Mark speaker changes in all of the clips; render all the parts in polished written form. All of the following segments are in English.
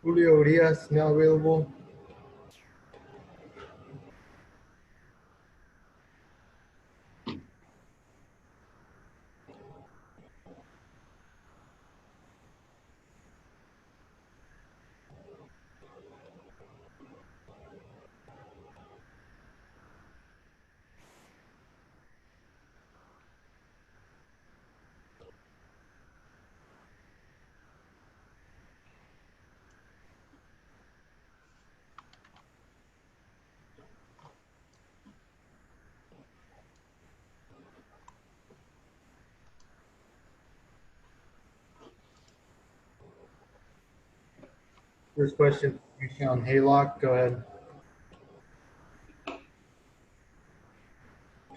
Speaker 1: Julio Urias now available. First question, Sean Haylock. Go ahead.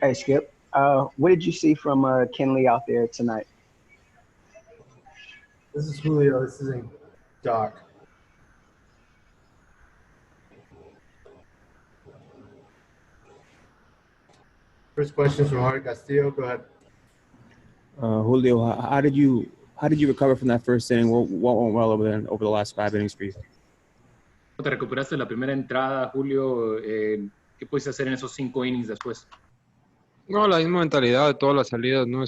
Speaker 2: Hey, Skip. What did you see from Kenley out there tonight?
Speaker 1: This is Julio. This isn't Doc. First question from Jorge Castillo. Go ahead.
Speaker 3: Julio, how did you recover from that first inning? What went well over the last 5 innings for you?
Speaker 4: Te recuperaste de la primera entrada, Julio. ¿Qué puedes hacer en esos 5 innings después?
Speaker 5: No, la misma mentalidad de todas las salidas, ¿no?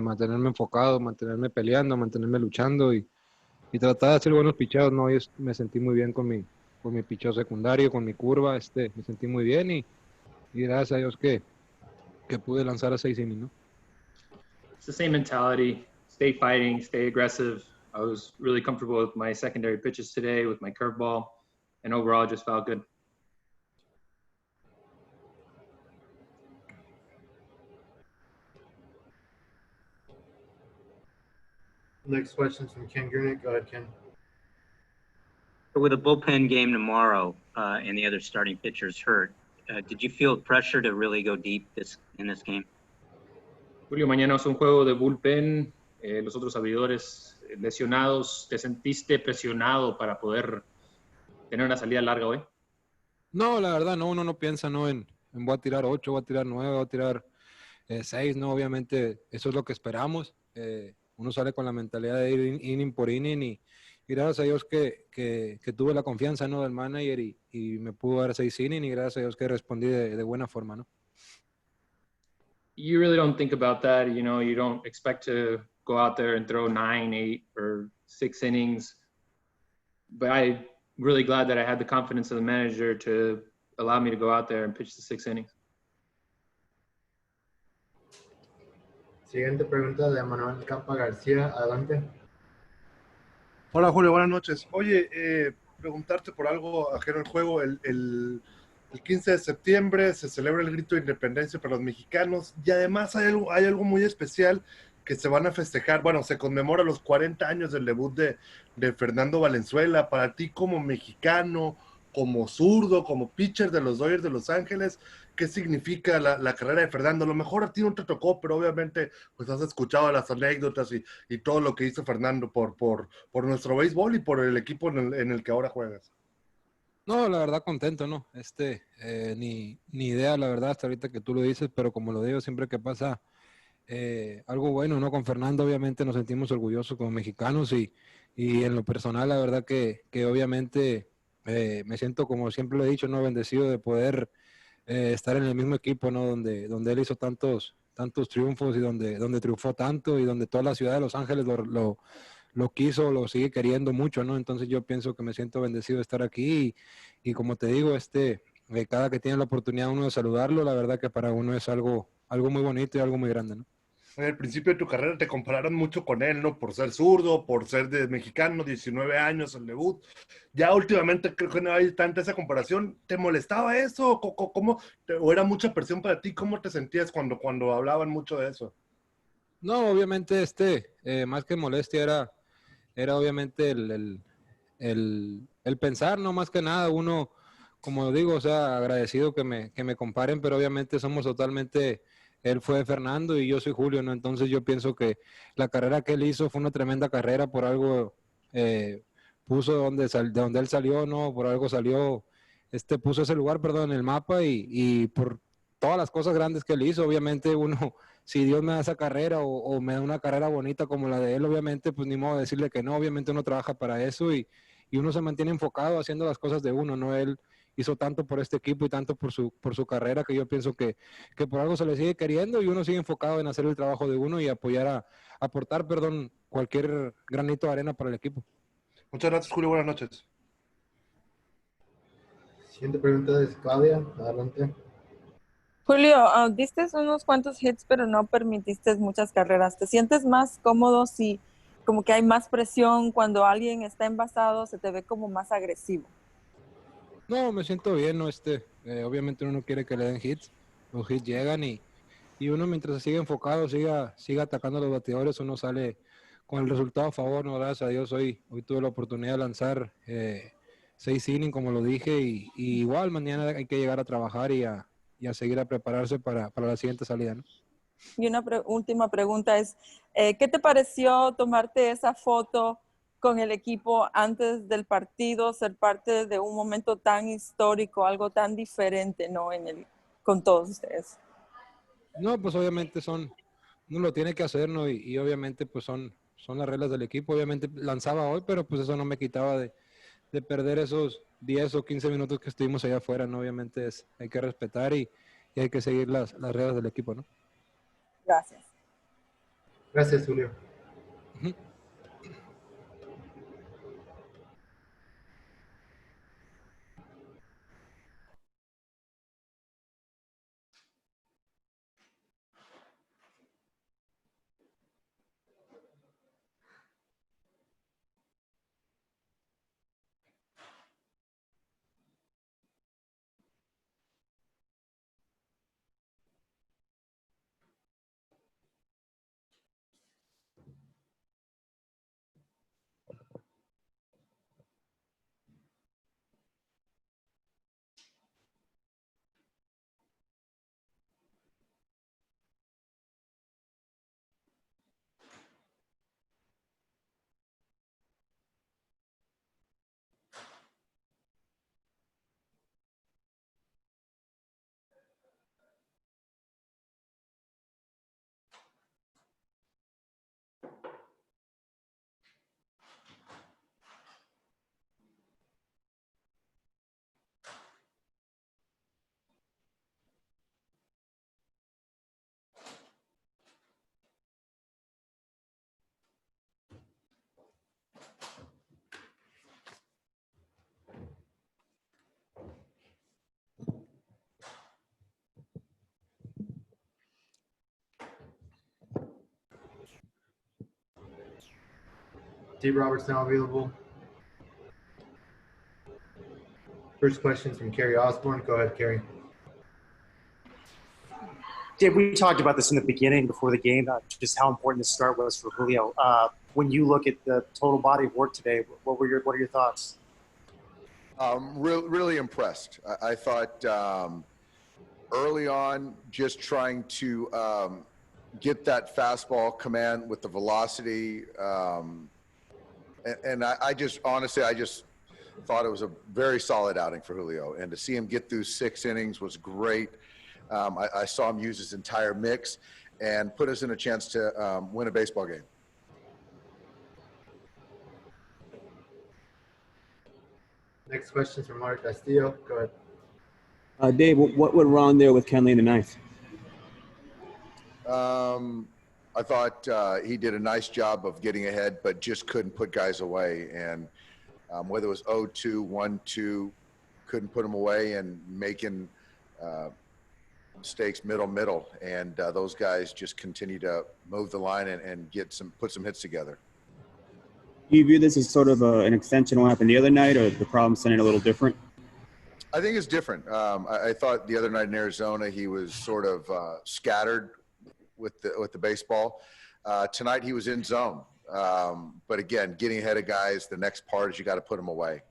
Speaker 5: Mantenerme enfocado, mantenerme peleando, mantenerme luchando y tratar de hacer buenos picheos, ¿no? Yo me sentí muy bien con mi picheo secundario, con mi curva, me sentí muy bien y gracias a Dios que pude lanzar a 6 innings, ¿no?
Speaker 4: It's the same mentality. Stay fighting, stay aggressive. I was really comfortable with my secondary pitches today, with my curveball, and overall just felt good.
Speaker 1: Next question from Ken Grunick. Go ahead, Ken.
Speaker 6: With a bullpen game tomorrow and the other starting pitchers hurt, did you feel pressure to really go deep in this game?
Speaker 4: Julio, mañana es un juego de bullpen, los otros abridores lesionados. ¿Te sentiste presionado para poder tener una salida larga hoy?
Speaker 5: No, la verdad, no, uno no piensa, ¿no? En voy a tirar 8, voy a tirar 9, voy a tirar 6, ¿no? Obviamente eso es lo que esperamos. Uno sale con la mentalidad de ir inning por inning y gracias a Dios que tuve la confianza, ¿no? Del manager y me pudo dar 6 innings y gracias a Dios que respondí de buena forma, ¿no?
Speaker 4: You really don't think about that, you know, you don't expect to go out there and throw 9, 8, or 6 innings. But I'm really glad that I had the confidence of the manager to allow me to go out there and pitch the 6 innings.
Speaker 1: Siguiente pregunta de Manuel Campa García. Adelante.
Speaker 7: Hola Julio, buenas noches. Oye, preguntarte por algo ajeno al juego. El 15 de septiembre se celebra el grito de independencia para los mexicanos y además hay algo muy especial que se van a festejar. Bueno, se conmemora los 40 años del debut de Fernando Valenzuela. Para ti como mexicano, como zurdo, como pitcher de los Dodgers de Los Ángeles, ¿qué significa la carrera de Fernando? A lo mejor a ti no te tocó, pero obviamente pues has escuchado las anécdotas y todo lo que hizo Fernando por nuestro béisbol y por el equipo en el que ahora juegas.
Speaker 5: No, la verdad contento, ¿no? Ni idea, la verdad, hasta ahorita que tú lo dices, pero como lo digo, siempre que pasa algo bueno, ¿no? Con Fernando obviamente nos sentimos orgullosos como mexicanos y en lo personal, la verdad que obviamente me siento, como siempre lo he dicho, ¿no? Bendecido de poder estar en el mismo equipo, ¿no? Donde él hizo tantos triunfos y donde triunfó tanto y donde toda la ciudad de Los Ángeles lo quiso, lo sigue queriendo mucho, ¿no? Entonces yo pienso que me siento bendecido de estar aquí y como te digo, cada que tiene la oportunidad uno de saludarlo, la verdad que para uno es algo muy bonito y algo muy grande, ¿no?
Speaker 7: Al principio de tu carrera te compararon mucho con él, ¿no? Por ser zurdo, por ser de mexicano, 19 años, el debut. Ya últimamente creo que no hay tanta esa comparación. ¿Te molestaba eso? ¿O era mucha presión para ti? ¿Cómo te sentías cuando hablaban mucho de eso?
Speaker 5: No, obviamente más que molestia era obviamente el pensar, no más que nada, uno, como digo, o sea, agradecido que me comparen, pero obviamente somos totalmente, él fue Fernando y yo soy Julio, ¿no? Entonces yo pienso que la carrera que él hizo fue una tremenda carrera, por algo puso de donde él salió, ¿no? Por algo salió, puso ese lugar, perdón, en el mapa y por todas las cosas grandes que él hizo, obviamente uno, si Dios me da esa carrera o me da una carrera bonita como la de él, obviamente, pues ni modo de decirle que no, obviamente uno trabaja para eso y y uno se mantiene enfocado haciendo las cosas de uno, ¿no? Él hizo tanto por este equipo y tanto por su carrera que yo pienso que por algo se le sigue queriendo y uno sigue enfocado en hacer el trabajo de uno y aportar, cualquier granito de arena para el equipo.
Speaker 7: Muchas gracias, Julio. Buenas noches.
Speaker 1: Siguiente pregunta es Claudia. Adelante.
Speaker 8: Julio, diste unos cuantos hits, pero no permitiste muchas carreras. ¿Te sientes más cómodo si como que hay más presión cuando alguien está envasado, se te ve como más agresivo?
Speaker 5: No, me siento bien, ¿no? Obviamente uno no quiere que le den hits, los hits llegan y uno mientras se siga enfocado, siga atacando a los bateadores, uno sale con el resultado a favor, ¿no? Gracias a Dios hoy tuve la oportunidad de lanzar 6 innings, como lo dije, y igual mañana hay que llegar a trabajar y a seguir a prepararse para la siguiente salida, ¿no?
Speaker 8: Y una última pregunta es, ¿qué te pareció tomarte esa foto con el equipo antes del partido, ser parte de un momento tan histórico, algo tan diferente, ¿no? Con todos ustedes.
Speaker 5: No, pues obviamente uno lo tiene que hacer, ¿no? Y obviamente pues son las reglas del equipo. Obviamente lanzaba hoy, pero pues eso no me quitaba de perder esos 10 o 15 minutos que estuvimos allá afuera, ¿no? Obviamente hay que respetar y hay que seguir las reglas del equipo, ¿no?
Speaker 8: Gracias.
Speaker 1: Gracias, Julio.
Speaker 5: Uh-huh.
Speaker 1: T. Roberts now available. First question from Kerry Osborne. Go ahead, Kerry.
Speaker 9: Dave, we talked about this in the beginning before the game, just how important the start was for Julio. When you look at the total body of work today, what are your thoughts?
Speaker 10: Really impressed. I thought early on, just trying to get that fastball command with the velocity. And I just honestly thought it was a very solid outing for Julio. And to see him get through 6 innings was great. I saw him use his entire mix and put us in a chance to win a baseball game.
Speaker 1: Next question from Mark Castillo. Go ahead.
Speaker 3: Dave, what went wrong there with Kenley in the ninth?
Speaker 10: I thought he did a nice job of getting ahead, but just couldn't put guys away. And whether it was 0-2, 1-2, couldn't put them away and making mistakes middle. And those guys just continue to move the line and put some hits together.
Speaker 3: Do you view this as sort of an extension of what happened the other night, or the problem sounding a little different?
Speaker 10: I think it's different. I thought the other night in Arizona he was sort of scattered with the baseball. Tonight he was in zone. But again, getting ahead of guys, the next part is you got to put them away.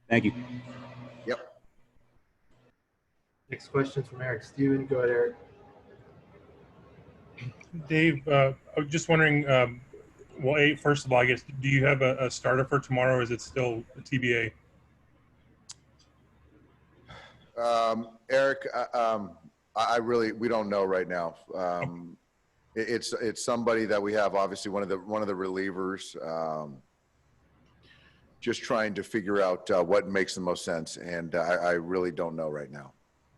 Speaker 3: Thank you.
Speaker 10: Yep.
Speaker 1: Next question from Eric Steven. Go ahead, Eric.
Speaker 11: Dave, I was just wondering, well, first of all, I guess, do you have a starter for tomorrow, or is it still a TBA?
Speaker 10: Eric, we don't know right now. It's somebody that we have, obviously one of the relievers. just trying to figure out what makes the most sense. And I really don't know right now.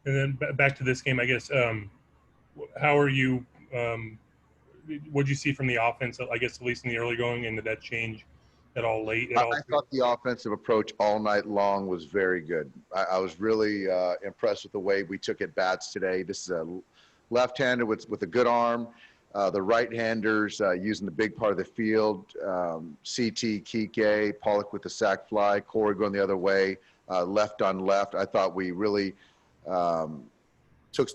Speaker 11: And then back to this game, I guess. How are you? What did you see from the offense? I guess at least in the early going, and did that change at all late? At all?
Speaker 10: I thought the offensive approach all night long was very good. I was really impressed with the way we took at bats today. This is a left-hander with a good arm. The right-handers using the big part of the field. CT, Kike, Pollock with the sac fly, Corey going the other way, left on left. I thought we really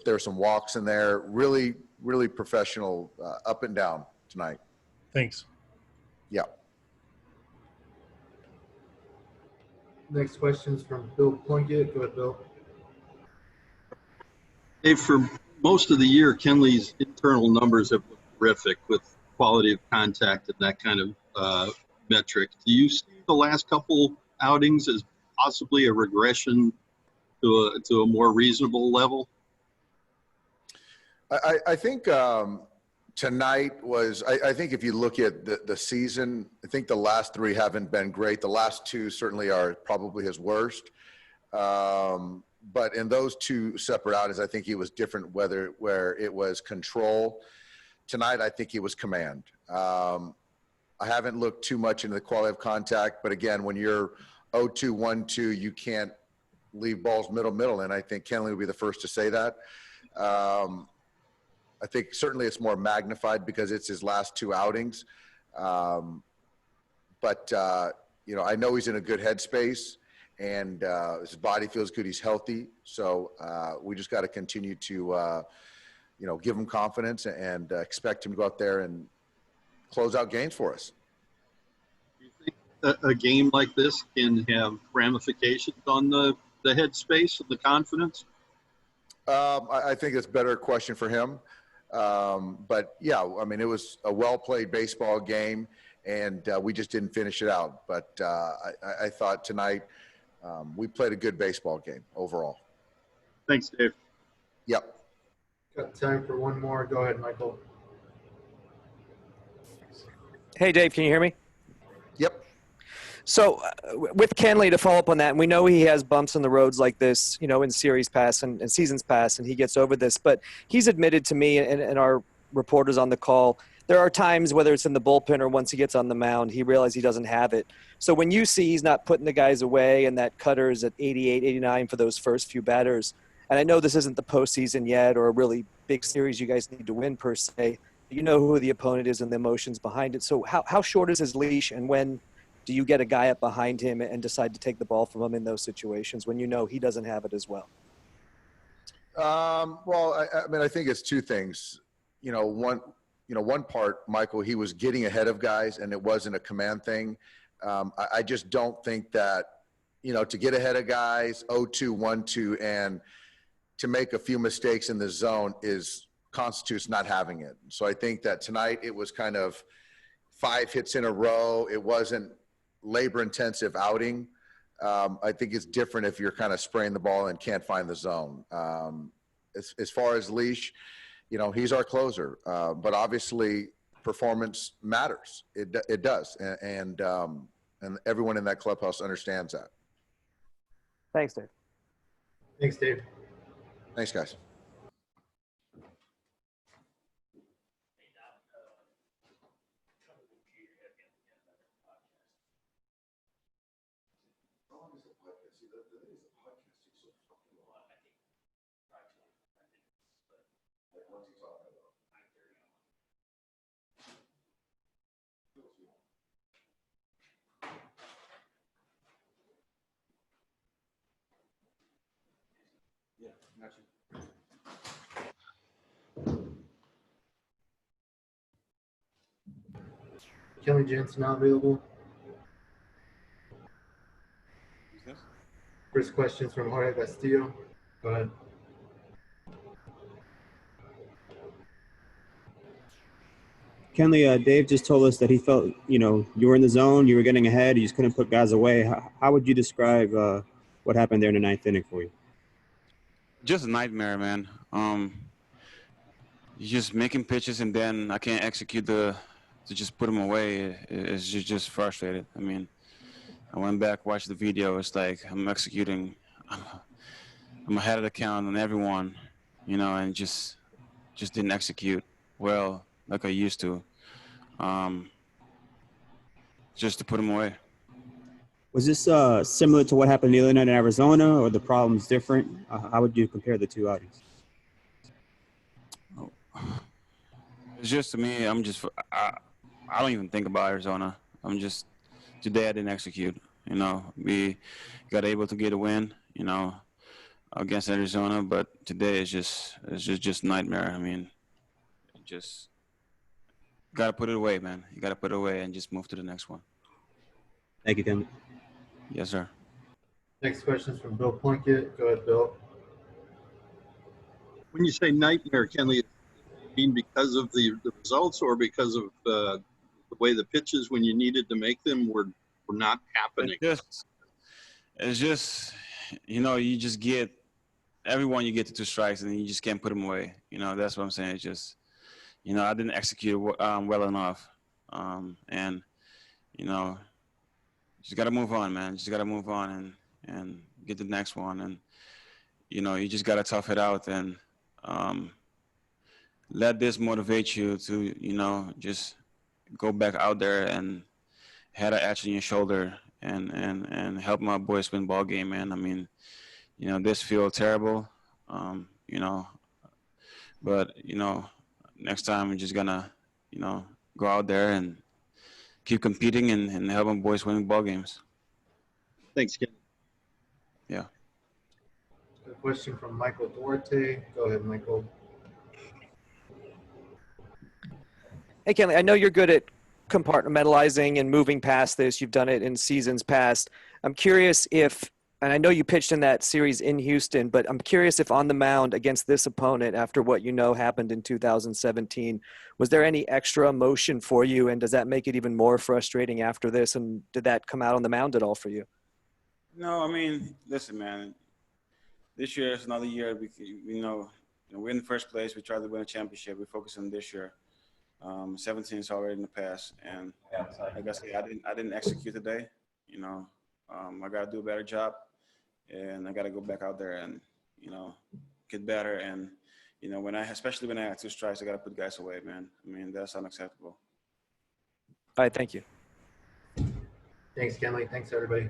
Speaker 10: there were some walks in there. Really, really professional up and down tonight.
Speaker 11: Thanks.
Speaker 10: Yeah.
Speaker 1: Next question is from Bill Plunkett. Go ahead, Bill.
Speaker 12: Hey, for most of the year, Kenley's internal numbers have been terrific with quality of contact and that kind of metric. Do you see the last couple outings as possibly a regression to a more reasonable level?
Speaker 10: I think tonight was, I think if you look at the season, I think the last three haven't been great. The last two certainly are probably his worst. But in those two separate outings, I think he was different where it was control. Tonight, I think he was command. I haven't looked too much into the quality of contact, but again, when you're 0-2, 1-2, you can't leave balls middle, and I think Kenley would be the first to say that. I think certainly it's more magnified because it's his last two outings. But you know, I know he's in a good headspace, and his body feels good. He's healthy. So we just got to continue to, you know, give him confidence and expect him to go out there and close out games for us.
Speaker 12: Do you think a game like this can have ramifications on the headspace and the confidence?
Speaker 10: I think it's a better question for him. But yeah, I mean, it was a well-played baseball game, and we just didn't finish it out. But I thought tonight we played a good baseball game overall.
Speaker 12: Thanks, Dave.
Speaker 10: Yep.
Speaker 1: Got time for one more. Go ahead, Michael.
Speaker 13: Hey, Dave, can you hear me?
Speaker 10: Yep.
Speaker 13: So with Kenley, to follow up on that, and we know he has bumps in the roads like this, you know, in series past and seasons past, and he gets over this. But he's admitted to me and our reporters on the call, there are times, whether it's in the bullpen or once he gets on the mound, he realizes he doesn't have it. So when you see he's not putting the guys away and that cutter is at 88, 89 for those first few batters, and I know this isn't the postseason yet or a really big series you guys need to win per se, you know who the opponent is and the emotions behind it. So how short is his leash, and when do you get a guy up behind him and decide to take the ball from him in those situations when you know he doesn't have it as well?
Speaker 10: Well, I mean, I think it's two things. One part, Michael, he was getting ahead of guys, and it wasn't a command thing. I just don't think that, you know, to get ahead of guys, 0-2, 1-2, and to make a few mistakes in the zone constitutes not having it. So I think that tonight it was kind of 5 hits in a row. It wasn't labor-intensive outing. I think it's different if you're kind of spraying the ball and can't find the zone. As far as leash, you know, he's our closer, but obviously performance matters. It does, and everyone in that clubhouse understands that.
Speaker 13: Thanks, Dave.
Speaker 1: Thanks, Dave.
Speaker 10: Thanks, guys.
Speaker 1: Kenley Jansen not available. First question is from Jorge Castillo. Go ahead.
Speaker 3: Kenley, Dave just told us that he felt, you know, you were in the zone, you were getting ahead, you just couldn't put guys away. How would you describe what happened there in the ninth inning for you?
Speaker 14: Just a nightmare, man. You're just making pitches, and then I can't execute to just put them away. It's just frustrated. I mean, I went back, watched the video. It's like I'm executing. I'm ahead of the count on everyone, you know, and just didn't execute well like I used to. Just to put them away.
Speaker 3: Was this similar to what happened the other night in Arizona, or the problems different? How would you compare the two outings?
Speaker 14: It's just, to me, I don't even think about Arizona. Today I didn't execute. You know, we got able to get a win, you know, against Arizona, but today it's just nightmare. I mean, just got to put it away, man. You got to put it away and just move to the next one.
Speaker 3: Thank you, Kenley.
Speaker 14: Yes, sir.
Speaker 1: Next question is from Bill Plunkett. Go ahead, Bill.
Speaker 12: When you say nightmare, Kenley, you mean because of the results, or because of the way the pitches when you needed to make them were not happening?
Speaker 14: It's just, you know, you just get everyone, you get to 2 strikes and you just can't put them away. You know, that's what I'm saying. It's just, you know, I didn't execute well enough, and you know, just got to move on, man. Just got to move on and get the next one. And, you know, you just got to tough it out and let this motivate you to, you know, just go back out there and had an edge on your shoulder and help my boys win ball game, man. I mean, you know, this feels terrible, you know, but, you know, next time we're just going to, you know, go out there and keep competing and helping boys win ball games.
Speaker 12: Thanks, Ken.
Speaker 14: Yeah.
Speaker 1: A question from Michael Duarte. Go ahead, Michael.
Speaker 13: Hey, Kenley, I know you're good at compartmentalizing and moving past this. You've done it in seasons past. I'm curious if, and I know you pitched in that series in Houston, but I'm curious if on the mound against this opponent, after what you know happened in 2017, was there any extra emotion for you, and does that make it even more frustrating after this, and did that come out on the mound at all for you?
Speaker 14: No, I mean, listen, man, this year is another year. You know, we're in the first place. We tried to win a championship. We focus on this year. 17 is already in the past, and like I said, I didn't execute today. You know, I got to do a better job, and I got to go back out there and, you know, get better. And, you know, especially when I have 2 strikes, I got to put guys away, man. I mean, that's unacceptable.
Speaker 13: All right, thank you.
Speaker 1: Thanks, Kenley. Thanks, everybody.